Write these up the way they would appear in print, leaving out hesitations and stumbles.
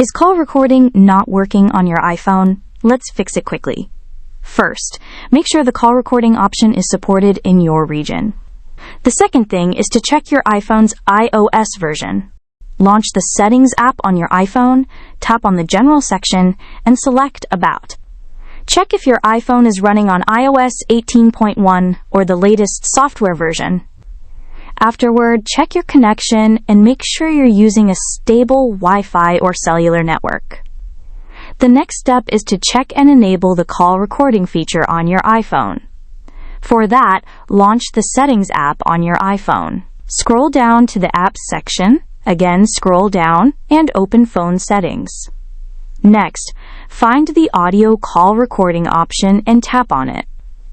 Is call recording not working on your iPhone? Let's fix it quickly. First, make sure the call recording option is supported in your region. The second thing is to check your iPhone's iOS version. Launch the Settings app on your iPhone, tap on the General section, and select About. Check if your iPhone is running on iOS 18.1 or the latest software version. Afterward, check your connection and make sure you're using a stable Wi-Fi or cellular network. The next step is to check and enable the call recording feature on your iPhone. For that, launch the Settings app on your iPhone. Scroll down to the Apps section, again scroll down, and open Phone Settings. Next, find the Audio Call Recording option and tap on it.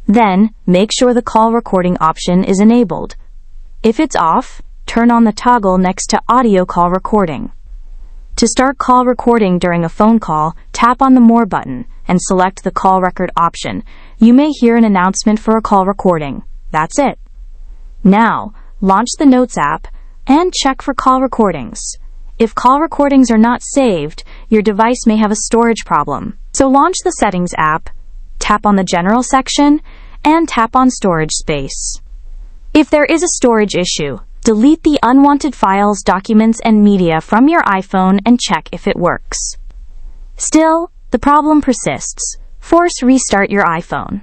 Then, make sure the call recording option is enabled. If it's off, turn on the toggle next to Audio Call Recording. To start call recording during a phone call, tap on the More button and select the Call Record option. You may hear an announcement for a call recording. That's it. Now, launch the Notes app and check for call recordings. If call recordings are not saved, your device may have a storage problem. So launch the Settings app, tap on the General section, and tap on Storage Space. If there is a storage issue, delete the unwanted files, documents, and media from your iPhone and check if it works. Still, the problem persists. Force restart your iPhone.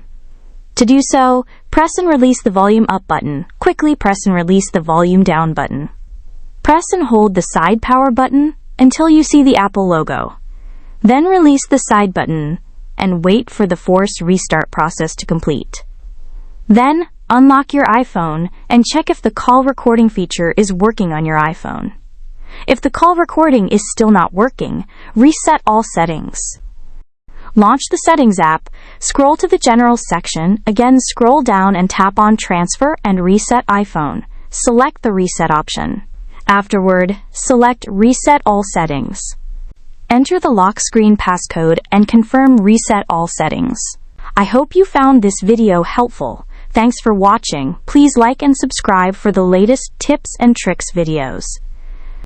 To do so, press and release the volume up button. Quickly press and release the volume down button. Press and hold the side power button until you see the Apple logo. Then release the side button and wait for the force restart process to complete. Then, unlock your iPhone and check if the call recording feature is working on your iPhone. If the call recording is still not working, reset all settings. Launch the Settings app, scroll to the General section, again scroll down and tap on Transfer and Reset iPhone. Select the Reset option. Afterward, select Reset All Settings. Enter the lock screen passcode and confirm Reset All Settings. I hope you found this video helpful. Thanks for watching. Please like and subscribe for the latest tips and tricks videos.